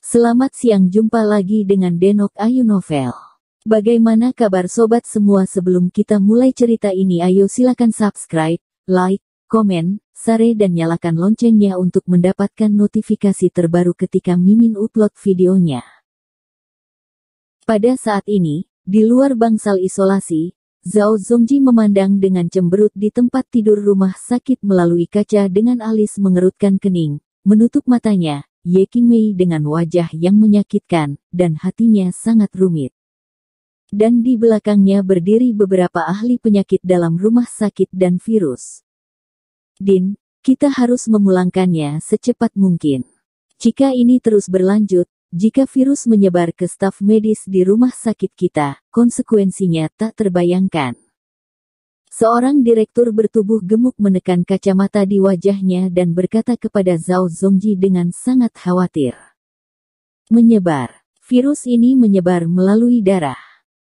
Selamat siang, jumpa lagi dengan Denok Ayu Novel. Bagaimana kabar sobat semua? Sebelum kita mulai cerita ini, ayo silakan subscribe, like, komen, share dan nyalakan loncengnya untuk mendapatkan notifikasi terbaru ketika Mimin upload videonya. Pada saat ini, di luar bangsal isolasi, Zhao Zongji memandang dengan cemberut di tempat tidur rumah sakit melalui kaca dengan alis mengerutkan kening, menutup matanya. Ye Qingmei dengan wajah yang menyakitkan, dan hatinya sangat rumit. Dan di belakangnya berdiri beberapa ahli penyakit dalam rumah sakit dan virus. Din, kita harus memulangkannya secepat mungkin. Jika ini terus berlanjut, jika virus menyebar ke staf medis di rumah sakit kita, konsekuensinya tak terbayangkan. Seorang direktur bertubuh gemuk menekan kacamata di wajahnya dan berkata kepada Zhao Zongji dengan sangat khawatir. Menyebar. Virus ini menyebar melalui darah.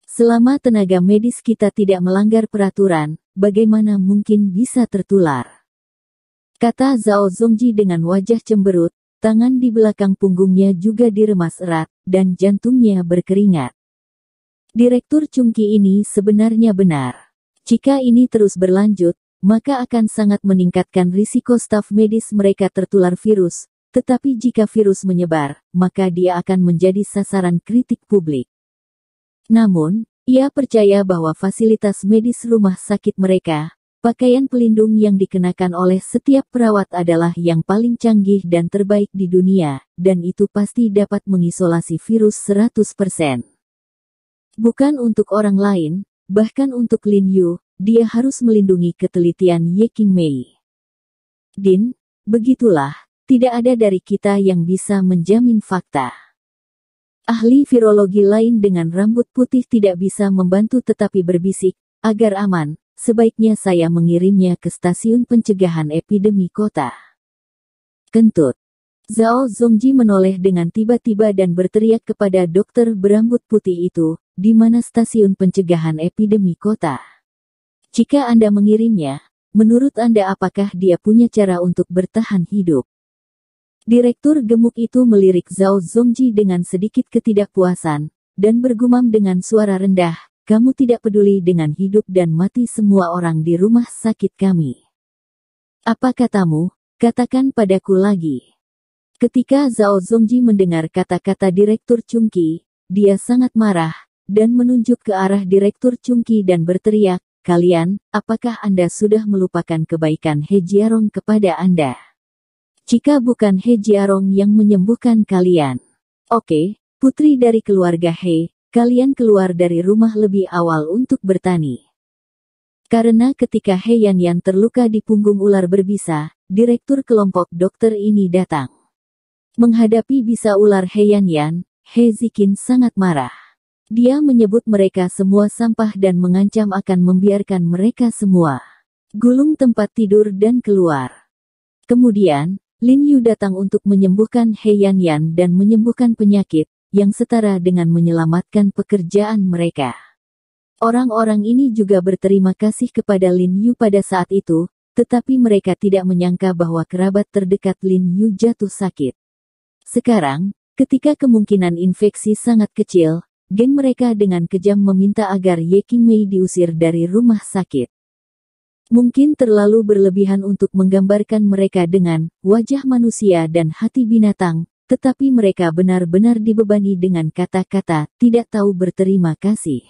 Selama tenaga medis kita tidak melanggar peraturan, bagaimana mungkin bisa tertular? Kata Zhao Zongji dengan wajah cemberut, tangan di belakang punggungnya juga diremas erat, dan jantungnya berkeringat. Direktur Chungqi ini sebenarnya benar. Jika ini terus berlanjut, maka akan sangat meningkatkan risiko staf medis mereka tertular virus, tetapi jika virus menyebar, maka dia akan menjadi sasaran kritik publik. Namun, ia percaya bahwa fasilitas medis rumah sakit mereka, pakaian pelindung yang dikenakan oleh setiap perawat adalah yang paling canggih dan terbaik di dunia, dan itu pasti dapat mengisolasi virus 100%. Bukan untuk orang lain, bahkan untuk Lin Yu, dia harus melindungi ketelitian Ye Qingmei. Din, begitulah, tidak ada dari kita yang bisa menjamin fakta. Ahli virologi lain dengan rambut putih tidak bisa membantu tetapi berbisik, agar aman, sebaiknya saya mengirimnya ke stasiun pencegahan epidemi kota. Kentut. Zhao Zongji menoleh dengan tiba-tiba dan berteriak kepada dokter berambut putih itu, di mana stasiun pencegahan epidemi kota? Jika Anda mengirimnya, menurut Anda apakah dia punya cara untuk bertahan hidup? Direktur gemuk itu melirik Zhao Zongji dengan sedikit ketidakpuasan, dan bergumam dengan suara rendah, kamu tidak peduli dengan hidup dan mati semua orang di rumah sakit kami. Apa katamu? Katakan padaku lagi. Ketika Zhao Zongji mendengar kata-kata Direktur Chungqi, dia sangat marah, dan menunjuk ke arah Direktur Chungqi dan berteriak, kalian, apakah Anda sudah melupakan kebaikan He Jiarong kepada Anda? Jika bukan He Jiarong yang menyembuhkan kalian. Oke, putri dari keluarga He, kalian keluar dari rumah lebih awal untuk bertani. Karena ketika He Yanyan terluka di punggung ular berbisa, Direktur kelompok dokter ini datang. Menghadapi bisa ular He Yanyan, He Ziqin sangat marah. Dia menyebut mereka semua sampah dan mengancam akan membiarkan mereka semua gulung tempat tidur dan keluar. Kemudian, Lin Yu datang untuk menyembuhkan He Yanyan dan menyembuhkan penyakit, yang setara dengan menyelamatkan pekerjaan mereka. Orang-orang ini juga berterima kasih kepada Lin Yu pada saat itu, tetapi mereka tidak menyangka bahwa kerabat terdekat Lin Yu jatuh sakit. Sekarang, ketika kemungkinan infeksi sangat kecil, geng mereka dengan kejam meminta agar Ye Qingmei diusir dari rumah sakit. Mungkin terlalu berlebihan untuk menggambarkan mereka dengan wajah manusia dan hati binatang, tetapi mereka benar-benar dibebani dengan kata-kata tidak tahu berterima kasih.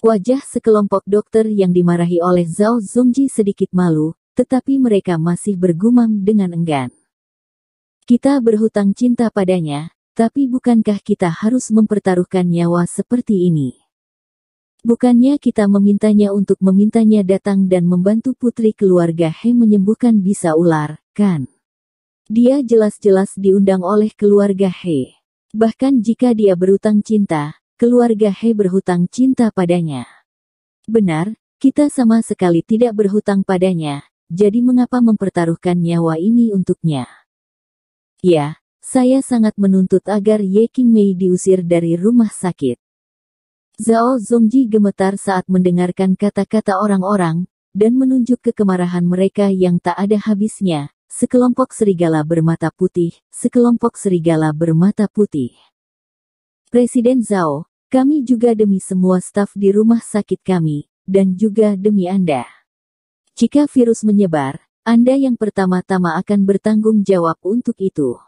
Wajah sekelompok dokter yang dimarahi oleh Zhao Zongji sedikit malu, tetapi mereka masih bergumam dengan enggan. Kita berhutang cinta padanya, tapi bukankah kita harus mempertaruhkan nyawa seperti ini? Bukannya kita memintanya untuk memintanya datang dan membantu putri keluarga He menyembuhkan bisa ular, kan? Dia jelas-jelas diundang oleh keluarga He. Bahkan jika dia berhutang cinta, keluarga He berhutang cinta padanya. Benar, kita sama sekali tidak berhutang padanya, jadi mengapa mempertaruhkan nyawa ini untuknya? Ya, saya sangat menuntut agar Ye Qingmei diusir dari rumah sakit. Zhao Zongji gemetar saat mendengarkan kata-kata orang-orang, dan menunjuk ke kemarahan mereka yang tak ada habisnya, sekelompok serigala bermata putih, sekelompok serigala bermata putih. Presiden Zhao, kami juga demi semua staf di rumah sakit kami, dan juga demi Anda. Jika virus menyebar, Anda yang pertama-tama akan bertanggung jawab untuk itu.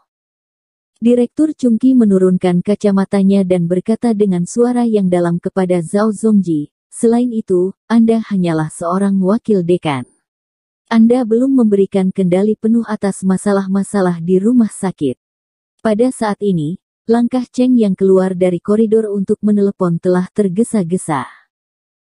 Direktur Chungki menurunkan kacamatanya dan berkata dengan suara yang dalam kepada Zhao Zongji, selain itu, Anda hanyalah seorang wakil dekan. Anda belum memberikan kendali penuh atas masalah-masalah di rumah sakit. Pada saat ini, langkah Cheng yang keluar dari koridor untuk menelepon telah tergesa-gesa.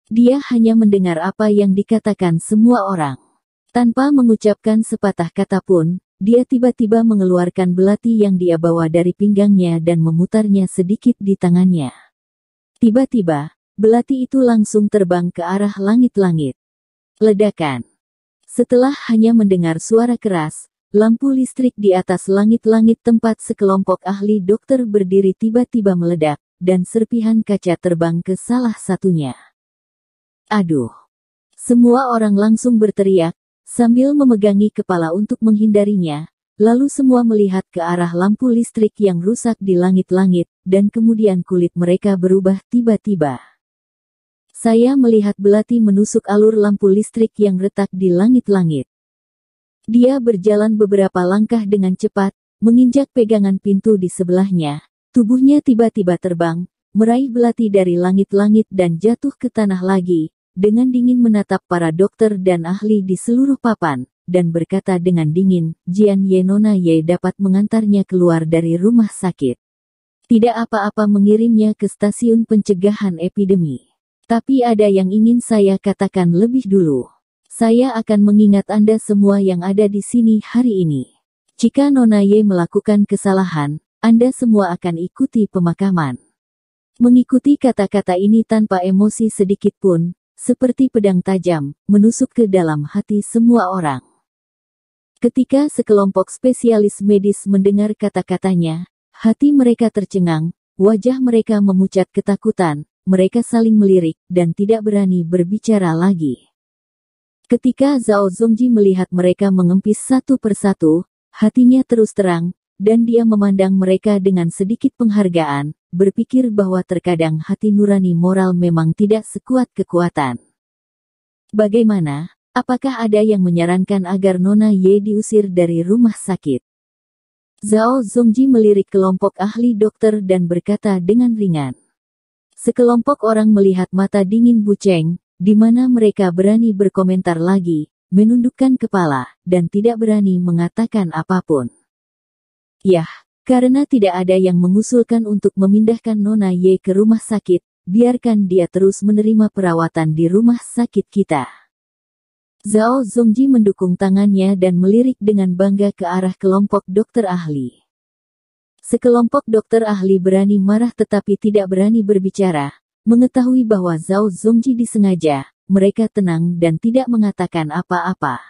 Dia hanya mendengar apa yang dikatakan semua orang. Tanpa mengucapkan sepatah kata pun, dia tiba-tiba mengeluarkan belati yang dia bawa dari pinggangnya dan memutarnya sedikit di tangannya. Tiba-tiba, belati itu langsung terbang ke arah langit-langit. Ledakan. Setelah hanya mendengar suara keras, lampu listrik di atas langit-langit tempat sekelompok ahli dokter berdiri tiba-tiba meledak, dan serpihan kaca terbang ke salah satunya. Aduh! Semua orang langsung berteriak, sambil memegangi kepala untuk menghindarinya, lalu semua melihat ke arah lampu listrik yang rusak di langit-langit, dan kemudian kulit mereka berubah tiba-tiba. Saya melihat belati menusuk alur lampu listrik yang retak di langit-langit. Dia berjalan beberapa langkah dengan cepat, menginjak pegangan pintu di sebelahnya, tubuhnya tiba-tiba terbang, meraih belati dari langit-langit dan jatuh ke tanah lagi, dengan dingin menatap para dokter dan ahli di seluruh papan, dan berkata dengan dingin, Jian Ye Nona Ye dapat mengantarnya keluar dari rumah sakit. Tidak apa-apa mengirimnya ke stasiun pencegahan epidemi. Tapi ada yang ingin saya katakan lebih dulu. Saya akan mengingat Anda semua yang ada di sini hari ini. Jika Nona Ye melakukan kesalahan, Anda semua akan ikuti pemakaman. Mengikuti kata-kata ini tanpa emosi sedikit pun, seperti pedang tajam, menusuk ke dalam hati semua orang. Ketika sekelompok spesialis medis mendengar kata-katanya, hati mereka tercengang, wajah mereka memucat ketakutan, mereka saling melirik, dan tidak berani berbicara lagi. Ketika Zhao Zongji melihat mereka mengempis satu persatu, hatinya terus terang, dan dia memandang mereka dengan sedikit penghargaan, berpikir bahwa terkadang hati nurani moral memang tidak sekuat kekuatan. Bagaimana? Apakah ada yang menyarankan agar Nona Ye diusir dari rumah sakit? Zhao Zongji melirik kelompok ahli dokter dan berkata dengan ringan. Sekelompok orang melihat mata dingin Bu Cheng, di mana mereka berani berkomentar lagi, menundukkan kepala, dan tidak berani mengatakan apapun. Yah, karena tidak ada yang mengusulkan untuk memindahkan Nona Ye ke rumah sakit, biarkan dia terus menerima perawatan di rumah sakit kita. Zhao Zongji mendukung tangannya dan melirik dengan bangga ke arah kelompok dokter ahli. Sekelompok dokter ahli berani marah tetapi tidak berani berbicara, mengetahui bahwa Zhao Zongji disengaja, mereka tenang dan tidak mengatakan apa-apa.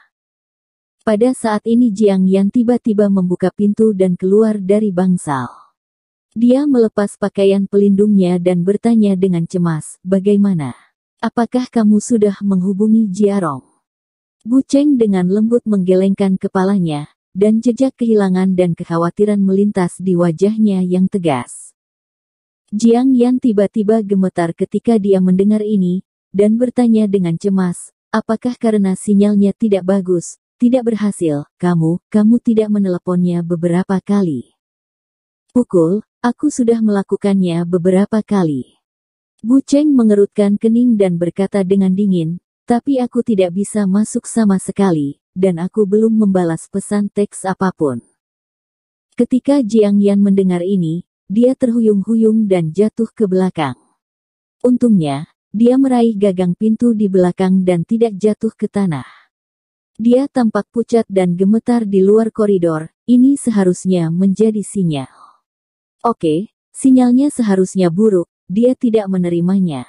Pada saat ini Jiang Yan tiba-tiba membuka pintu dan keluar dari bangsal. Dia melepas pakaian pelindungnya dan bertanya dengan cemas, bagaimana? Apakah kamu sudah menghubungi Jiarong? Bu Cheng dengan lembut menggelengkan kepalanya, dan jejak kehilangan dan kekhawatiran melintas di wajahnya yang tegas. Jiang Yan tiba-tiba gemetar ketika dia mendengar ini, dan bertanya dengan cemas, apakah karena sinyalnya tidak bagus? Tidak berhasil, kamu tidak meneleponnya beberapa kali. Pukul, aku sudah melakukannya beberapa kali. Bu Cheng mengerutkan kening dan berkata dengan dingin, tapi aku tidak bisa masuk sama sekali, dan aku belum membalas pesan teks apapun. Ketika Jiang Yan mendengar ini, dia terhuyung-huyung dan jatuh ke belakang. Untungnya, dia meraih gagang pintu di belakang dan tidak jatuh ke tanah. Dia tampak pucat dan gemetar di luar koridor, ini seharusnya menjadi sinyal. Oke, sinyalnya seharusnya buruk, dia tidak menerimanya.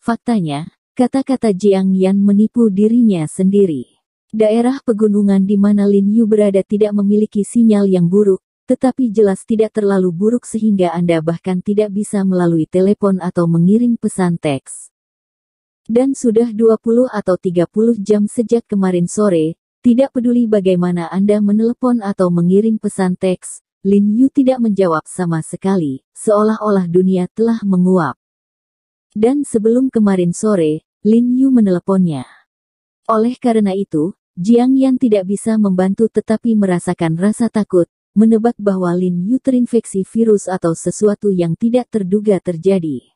Faktanya, kata-kata Jiang Yan menipu dirinya sendiri. Daerah pegunungan di mana Lin Yu berada tidak memiliki sinyal yang buruk, tetapi jelas tidak terlalu buruk sehingga Anda bahkan tidak bisa melalui telepon atau mengirim pesan teks. Dan sudah 20 atau 30 jam sejak kemarin sore, Tidak peduli bagaimana Anda menelepon atau mengirim pesan teks, Lin Yu tidak menjawab sama sekali, seolah-olah dunia telah menguap. Dan sebelum kemarin sore, Lin Yu meneleponnya. Oleh karena itu, Jiang Yan tidak bisa membantu tetapi merasakan rasa takut, menebak bahwa Lin Yu terinfeksi virus atau sesuatu yang tidak terduga terjadi.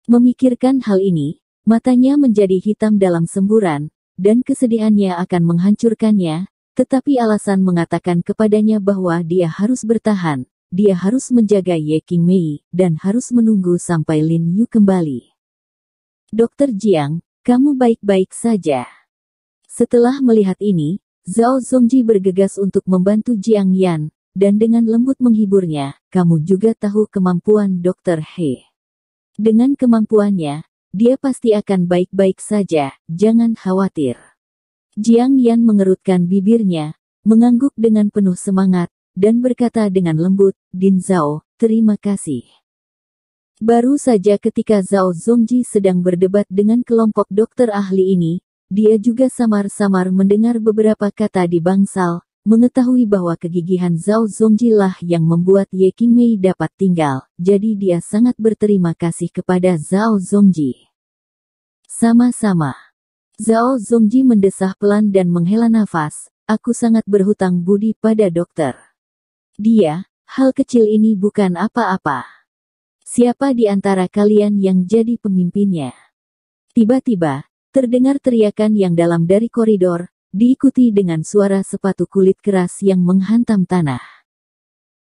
Memikirkan hal ini, matanya menjadi hitam dalam semburan, dan kesedihannya akan menghancurkannya, tetapi alasan mengatakan kepadanya bahwa dia harus bertahan, dia harus menjaga Ye Qingmei, dan harus menunggu sampai Lin Yu kembali. Dokter Jiang, kamu baik-baik saja. Setelah melihat ini, Zhao Zongji bergegas untuk membantu Jiang Yan, dan dengan lembut menghiburnya, kamu juga tahu kemampuan Dr. He. Dengan kemampuannya, dia pasti akan baik-baik saja, jangan khawatir. Jiang Yan mengerutkan bibirnya, mengangguk dengan penuh semangat, dan berkata dengan lembut, Din Zhao, terima kasih. Baru saja ketika Zhao Zongji sedang berdebat dengan kelompok dokter ahli ini, dia juga samar-samar mendengar beberapa kata di bangsal, mengetahui bahwa kegigihan Zhao Zongji lah yang membuat Ye Qingmei dapat tinggal, jadi dia sangat berterima kasih kepada Zhao Zongji. Sama-sama. Zhao Zongji mendesah pelan dan menghela nafas, aku sangat berhutang budi pada dokter. Dia, hal kecil ini bukan apa-apa. Siapa di antara kalian yang jadi pemimpinnya? Tiba-tiba, terdengar teriakan yang dalam dari koridor, diikuti dengan suara sepatu kulit keras yang menghantam tanah.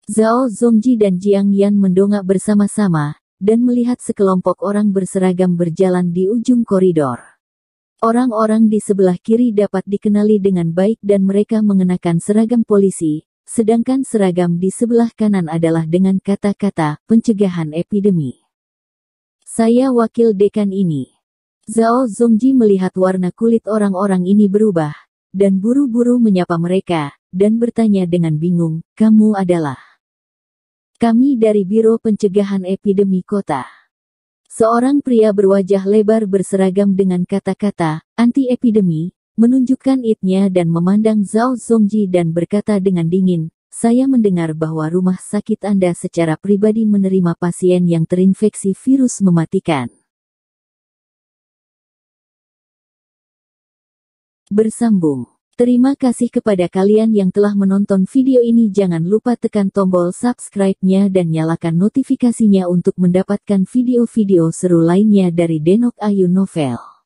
Zhao Zongji dan Jiang Yan mendongak bersama-sama, dan melihat sekelompok orang berseragam berjalan di ujung koridor. Orang-orang di sebelah kiri dapat dikenali dengan baik dan mereka mengenakan seragam polisi, sedangkan seragam di sebelah kanan adalah dengan kata-kata pencegahan epidemi. Saya wakil dekan ini. Zhao Zongji melihat warna kulit orang-orang ini berubah, dan buru-buru menyapa mereka, dan bertanya dengan bingung, kamu adalah? Kami dari Biro Pencegahan Epidemi Kota. Seorang pria berwajah lebar berseragam dengan kata-kata, anti-epidemi, menunjukkan idnya dan memandang Zhao Zongji dan berkata dengan dingin, saya mendengar bahwa rumah sakit Anda secara pribadi menerima pasien yang terinfeksi virus mematikan. Bersambung. Terima kasih kepada kalian yang telah menonton video ini. Jangan lupa tekan tombol subscribe-nya dan nyalakan notifikasinya untuk mendapatkan video-video seru lainnya dari Denok Ayu Novel.